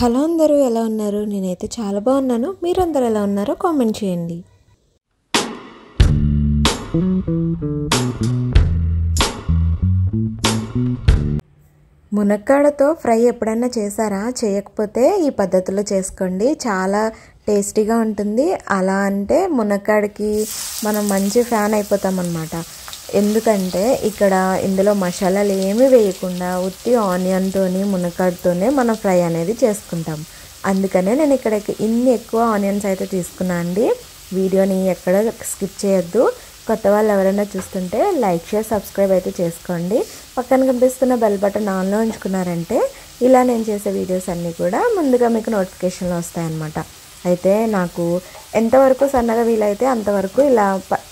Hello అందరూ ఎలా ఉన్నారు? నేనైతే చాలా బాగున్నాను. మీరందరూ ఎలా ఉన్నారో కామెంట్ చేయండి. మునక్కాడతో ఫ్రై ఎప్పుడైనా చేశారా? చేయకపోతే ఈ పద్ధతిలో చేసుకోండి, చాలా టేస్టీగా ఉంటుంది. అలా అంటే మునక్కాడకి మనం మంచి ఫ్యాన్ అయిపోతాం అన్నమాట. ఎందుకంటే ఇక్కడ ఇందులో మసాలాలు ఏమీ వేయకుండా ఉత్తి ఆనియన్తోని మునక్కాడతోనే మనం ఫ్రై అనేది చేసుకుంటాం. అందుకనే నేను ఇక్కడ ఇన్ని ఎక్కువ ఆనియన్స్ అయితే తీసుకున్నా అండి. వీడియోని ఎక్కడ స్కిప్ చేయొద్దు. కొత్త వాళ్ళు ఎవరైనా చూస్తుంటే లైక్ షేర్ సబ్స్క్రైబ్ అయితే చేసుకోండి. పక్కన కనిపిస్తున్న బెల్ బటన్ ఆన్లో ఉంచుకున్నారంటే ఇలా నేను చేసే వీడియోస్ అన్నీ కూడా ముందుగా మీకు నోటిఫికేషన్లు వస్తాయన్నమాట. అయితే నాకు ఎంతవరకు సన్నగా వీలైతే అంతవరకు ఇలా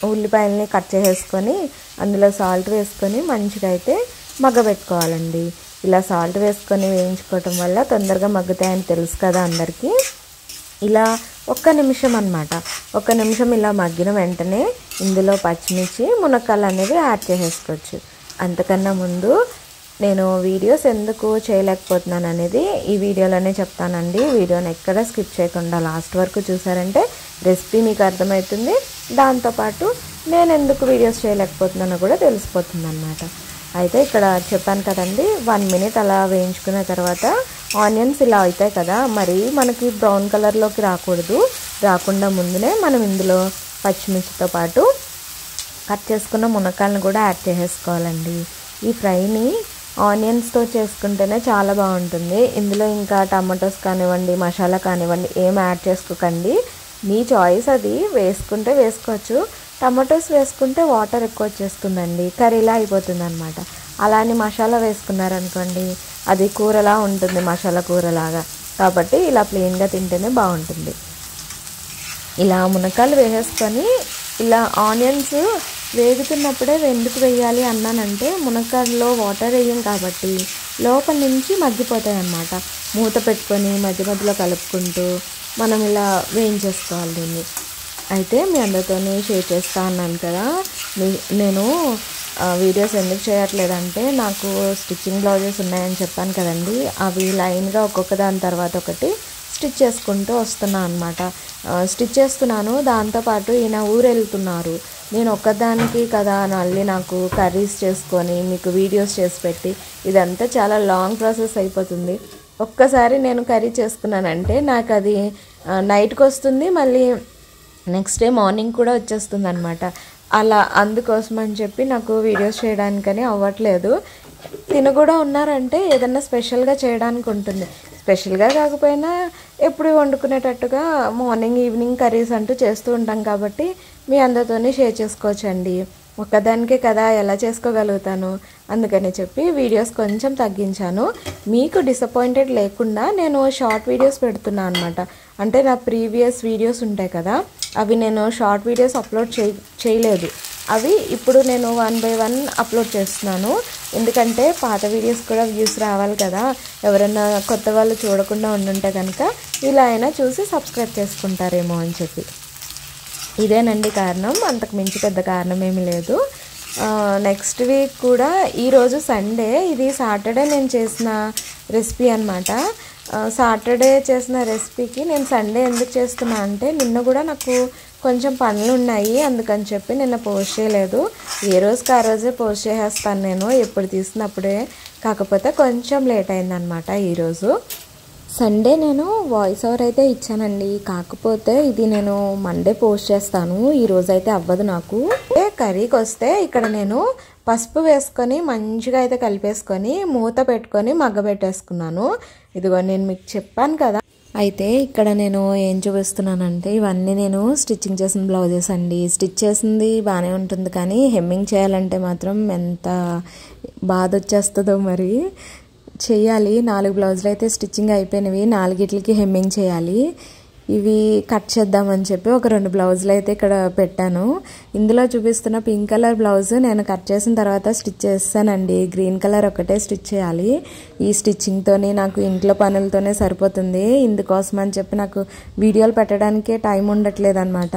ఉల్లిపాయలని కట్ చేసేసుకొని అందులో సాల్ట్ వేసుకొని మంచిగా అయితే మగ్గబెట్టుకోవాలండి. ఇలా సాల్ట్ వేసుకొని వేయించుకోవటం వల్ల తొందరగా మగ్గుతాయని తెలుసు కదా అందరికీ. ఇలా ఒక్క నిమిషం అన్నమాట. ఒక్క నిమిషం ఇలా మగ్గిన వెంటనే ఇందులో పచ్చిమిర్చి మునక్కాయలు అనేవి యాడ్ చేసేసుకోవచ్చు. అంతకన్నా ముందు నేను వీడియోస్ ఎందుకు చేయలేకపోతున్నాను అనేది ఈ వీడియోలోనే చెప్తానండి. వీడియోని ఎక్కడ స్కిప్ చేయకుండా లాస్ట్ వరకు చూసారంటే రెసిపీ మీకు అర్థమవుతుంది. దాంతోపాటు నేను ఎందుకు వీడియోస్ చేయలేకపోతున్నానో కూడా తెలిసిపోతుంది అన్నమాట. అయితే ఇక్కడ చెప్పాను కదండి, 1 మినిట్ అలా వేయించుకున్న తర్వాత ఆనియన్స్ ఇలా అవుతాయి కదా, మరి మనకి బ్రౌన్ కలర్లోకి రాకుండా ముందునే మనం ఇందులో పచ్చిమిర్చితో పాటు కట్ చేసుకున్న మునక్కాయలను కూడా యాడ్ చేసేసుకోవాలండి. ఈ ఫ్రైని ఆనియన్స్తో చేసుకుంటేనే చాలా బాగుంటుంది. ఇందులో ఇంకా టమాటోస్ కానివ్వండి, మసాలా కానివ్వండి ఏం యాడ్ చేసుకోకండి. మీ చాయిస్, అది వేసుకుంటే వేసుకోవచ్చు. టమాటోస్ వేసుకుంటే వాటర్ ఎక్కువ వచ్చేస్తుందండి, కర్రీలా అయిపోతుంది అనమాట. అలానే మసాలా వేసుకున్నారనుకోండి అది కూరలా ఉంటుంది, మసాలా కూరలాగా. కాబట్టి ఇలా ప్లెయిన్గా తింటేనే బాగుంటుంది. ఇలా మునక్కాయలు వేసేసుకొని ఇలా ఆనియన్స్ వేగుతున్నప్పుడే ఎందుకు వేయాలి అన్నానంటే మునక్కాయలో వాటర్ వేయం కాబట్టి లోపల నుంచి మగ్గిపోతాయి అన్నమాట. మూత పెట్టుకొని మధ్య మధ్యలో కలుపుకుంటూ మనం ఇలా వేయించేసుకోవాలి దీన్ని. అయితే మీ అందరితోనే షేర్ చేస్తా అన్నాను కదా, నేను వీడియోస్ ఎందుకు చేయట్లేదంటే నాకు స్టిచ్చింగ్ బ్లౌజెస్ ఉన్నాయని చెప్పాను కదండి, అవి లైన్గా ఒక్కొక్క దాని తర్వాత ఒకటి స్టిచ్ చేసుకుంటూ వస్తున్నాను అనమాట. స్టిచ్ చేస్తున్నాను, దాంతోపాటు ఈయన ఊరు వెళ్తున్నారు. నేను ఒక్కదానికి కదా మళ్ళీ నాకు కర్రీస్ చేసుకొని మీకు వీడియోస్ చేసి పెట్టి ఇదంతా చాలా లాంగ్ ప్రాసెస్ అయిపోతుంది. ఒక్కసారి నేను కర్రీ చేసుకున్నానంటే నాకు అది నైట్కి వస్తుంది, మళ్ళీ నెక్స్ట్ డే మార్నింగ్ కూడా వచ్చేస్తుంది అనమాట. అలా అందుకోసం అని చెప్పి నాకు వీడియోస్ చేయడానికని అవ్వట్లేదు. తిను కూడా ఉన్నారంటే ఏదన్నా స్పెషల్గా చేయడానికి ఉంటుంది. స్పెషల్గా కాకపోయినా ఎప్పుడు వండుకునేటట్టుగా మార్నింగ్ ఈవినింగ్ కర్రీస్ అంటూ చేస్తూ ఉంటాం కాబట్టి మీ అందరితోనే షేర్ చేసుకోవచ్చండి. ఒక్కదానికే కదా ఎలా చేసుకోగలుగుతాను, అందుకని చెప్పి వీడియోస్ కొంచెం తగ్గించాను. మీకు డిసప్పాయింటెడ్ లేకుండా నేను షార్ట్ వీడియోస్ పెడుతున్నాను అనమాట. అంటే నా ప్రీవియస్ వీడియోస్ ఉంటాయి కదా, అవి నేను షార్ట్ వీడియోస్ అప్లోడ్ చేయలేదు. అవి ఇప్పుడు నేను 1 by 1 అప్లోడ్ చేస్తున్నాను. ఎందుకంటే పాత వీడియోస్ కూడా వ్యూస్ రావాలి కదా, ఎవరైనా కొత్త వాళ్ళు చూడకుండా ఉండుంటే కనుక ఇలా అయినా చూసి సబ్స్క్రైబ్ చేసుకుంటారేమో అని చెప్పి. ఇదేనండి కారణం, అంతకు మించి పెద్ద కారణం ఏమీ లేదు. నెక్స్ట్ వీక్ కూడా, ఈరోజు సండే, ఇది సాటర్డే నేను చేసిన రెసిపీ అనమాట. సాటర్డే చేసిన రెసిపీకి నేను సండే ఎందుకు చేస్తున్నా అంటే నిన్న కూడా నాకు కొంచెం పనులు ఉన్నాయి, అందుకని చెప్పి నిన్న పోస్ట్ చేయలేదు. ఏ రోజుకి ఆ రోజే పోస్ట్ చేసేస్తాను నేను, ఎప్పుడు తీసినప్పుడే. కాకపోతే కొంచెం లేట్ అయిందనమాట ఈరోజు. సండే నేను వాయిస్ ఓవర్ అయితే ఇచ్చానండి, కాకపోతే ఇది నేను మండే పోస్ట్ చేస్తాను. ఈరోజు అయితే అవ్వదు నాకు. కర్రీకి వస్తే ఇక్కడ నేను పసుపు వేసుకొని మంచిగా అయితే కలిపేసుకొని మూత పెట్టుకొని మగ్గబెట్టేసుకున్నాను. ఇదిగో నేను మీకు చెప్పాను కదా. అయితే ఇక్కడ నేను ఏం చూపిస్తున్నానంటే ఇవన్నీ నేను స్టిచ్చింగ్ చేసిన బ్లౌజెస్ అండి. స్టిచ్ చేసింది బాగానే ఉంటుంది కానీ హెమ్మింగ్ చేయాలంటే మాత్రం ఎంత బాధ వచ్చేస్తుందో మరి. చేయాలి. 4 బ్లౌజులు అయితే స్టిచ్చింగ్ అయిపోయినవి, 4కి హెమ్మింగ్ చేయాలి. ఇవి కట్ చేద్దామని చెప్పి ఒక 2 బ్లౌజులు అయితే ఇక్కడ పెట్టాను. ఇందులో చూపిస్తున్న పింక్ కలర్ బ్లౌజ్ నేను కట్ చేసిన తర్వాత స్టిచ్ చేస్తానండి. గ్రీన్ కలర్ ఒకటే స్టిచ్ చేయాలి. ఈ స్టిచ్చింగ్తోని నాకు ఇంట్లో పనులతోనే సరిపోతుంది. ఇందుకోసం అని చెప్పి నాకు వీడియోలు పెట్టడానికే టైం ఉండట్లేదు అనమాట.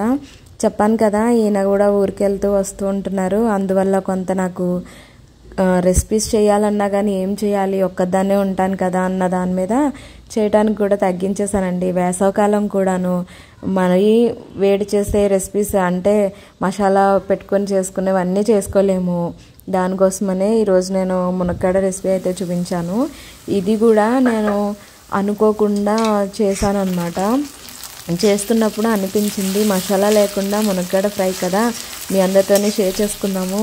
చెప్పాను కదా, ఈయన కూడా ఊరికి వెళ్తూ వస్తూ ఉంటున్నారు, అందువల్ల కొంత నాకు రెసిపీస్ చేయాలన్నా కానీ ఏం చేయాలి, ఒక్కదాన్నే ఉంటాను కదా అన్న దాని మీద చేయడానికి కూడా తగ్గించేసానండి. వేసవకాలం కూడాను మరీ వేడి చేసే రెసిపీస్ అంటే మసాలా పెట్టుకొని చేసుకునేవన్నీ చేసుకోలేము. దానికోసమనే ఈరోజు నేను మునక్కాడ రెసిపీ అయితే చూపించాను. ఇది కూడా నేను అనుకోకుండా చేశాను అనమాట. చేస్తున్నప్పుడు అనిపించింది మసాలా లేకుండా మునక్కాడ ఫ్రై కదా, మీ అందరితోనే షేర్ చేసుకుందాము,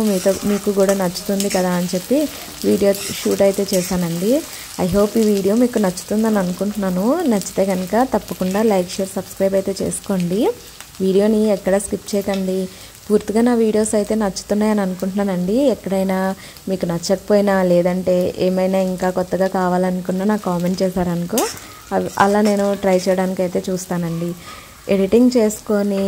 మీకు కూడా నచ్చుతుంది కదా అని చెప్పి వీడియో షూట్ అయితే చేశానండి. ఐ హోప్ ఈ వీడియో మీకు నచ్చుతుందని అనుకుంటున్నాను. నచ్చితే కనుక తప్పకుండా లైక్, షేర్, సబ్స్క్రైబ్ అయితే చేసుకోండి. వీడియోని ఎక్కడ స్కిప్ చేయకండి. పూర్తిగా నా వీడియోస్ అయితే నచ్చుతున్నాయని అనుకుంటున్నానండి. ఎక్కడైనా మీకు నచ్చకపోయినా లేదంటే ఏమైనా ఇంకా కొత్తగా కావాలనుకున్నా నాకు కామెంట్ చేశారనుకో, అలా నేను ట్రై చేయడానికి అయితే చూస్తానండి. ఎడిటింగ్ చేసుకొని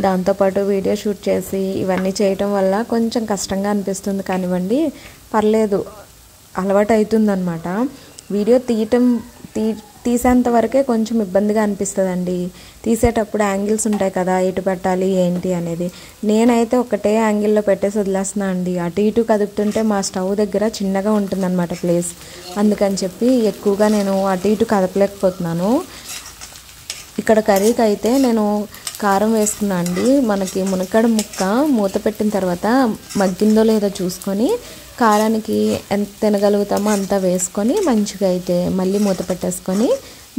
దాంతోపాటు వీడియో షూట్ చేసి ఇవన్నీ చేయటం వల్ల కొంచెం కష్టంగా అనిపిస్తుంది కానివ్వండి, పర్లేదు, అలవాటు అవుతుందన్నమాట. వీడియో తీసేంత వరకే కొంచెం ఇబ్బందిగా అనిపిస్తుందండి. తీసేటప్పుడు యాంగిల్స్ ఉంటాయి కదా, ఎటు పెట్టాలి ఏంటి అనేది. నేనైతే ఒకటే యాంగిల్లో పెట్టేసి వదిలేస్తున్నా అండి. అటు ఇటు కదుపుతుంటే మా స్టవ్ దగ్గర చిన్నగా ఉంటుందన్నమాట ప్లేస్. అందుకని చెప్పి ఎక్కువగా నేను అటు ఇటు కదపలేకపోతున్నాను. ఇక్కడ కర్రీకి అయితే నేను కారం వేసుకున్నా అండి. మనకి మునక్కాడ ముక్క మూత పెట్టిన తర్వాత మగ్గిందో లేదో చూసుకొని కారానికి ఎంత తినగలుగుతామో అంతా వేసుకొని మంచిగా అయితే మళ్ళీ మూత పెట్టేసుకొని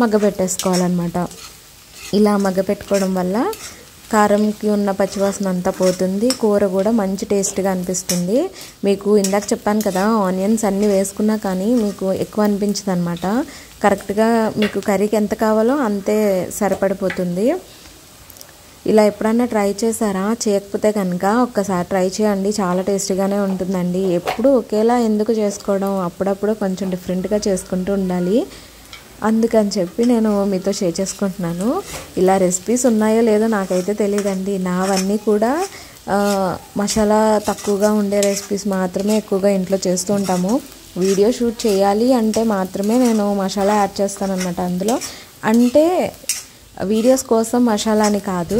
మగ్గబెట్టేసుకోవాలన్నమాట. ఇలా మగ్గపెట్టుకోవడం వల్ల కారంకి ఉన్న పచ్చివాసన అంతా పోతుంది. కూర కూడా మంచి టేస్ట్గా అనిపిస్తుంది. మీకు ఇందాక చెప్పాను కదా, ఆనియన్స్ అన్నీ వేసుకున్నా కానీ మీకు ఎక్కువ అనిపించదు అనమాట. కరెక్ట్గా మీకు కర్రీకి ఎంత కావాలో అంతే సరిపడిపోతుంది. ఇలా ఎప్పుడైనా ట్రై చేశారా? చేయకపోతే కనుక ఒక్కసారి ట్రై చేయండి. చాలా టేస్టీగానే ఉంటుందండి. ఎప్పుడు ఒకేలా ఎందుకు చేసుకోవడం, అప్పుడప్పుడు కొంచెం డిఫరెంట్గా చేసుకుంటూ ఉండాలి. అందుకని చెప్పి నేను మీతో షేర్ చేసుకుంటున్నాను. ఇలా రెసిపీస్ ఉన్నాయో లేదో నాకైతే తెలియదండి. నావన్నీ కూడా మసాలా తక్కువగా ఉండే రెసిపీస్ మాత్రమే ఎక్కువగా ఇంట్లో చేస్తూ ఉంటాము. వీడియో షూట్ చేయాలి అంటే మాత్రమే నేను మసాలా యాడ్ చేస్తాను అన్నమాట అందులో. అంటే వీడియోస్ కోసం మసాలా అని కాదు,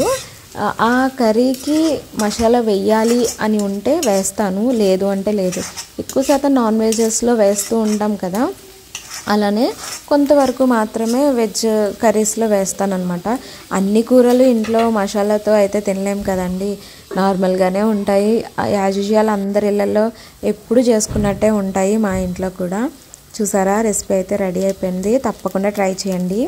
ఆ కర్రీకి మసాలా వెయ్యాలి అని ఉంటే వేస్తాను, లేదు అంటే లేదు. ఎక్కువ శాతం నాన్ వెజెస్లో వేస్తూ ఉంటాం కదా, అలానే కొంతవరకు మాత్రమే వెజ్ కర్రీస్లో వేస్తానన్నమాట. అన్ని కూరలు ఇంట్లో మసాలాతో అయితే తినలేం కదండి, నార్మల్గానే ఉంటాయి. యాజ్ యూజువల్ అందరి ఇళ్ళల్లో ఎప్పుడు చేసుకున్నట్టే ఉంటాయి. మా ఇంట్లో కూడా చూసారా, రెసిపీ అయితే రెడీ అయిపోయింది. తప్పకుండా ట్రై చేయండి.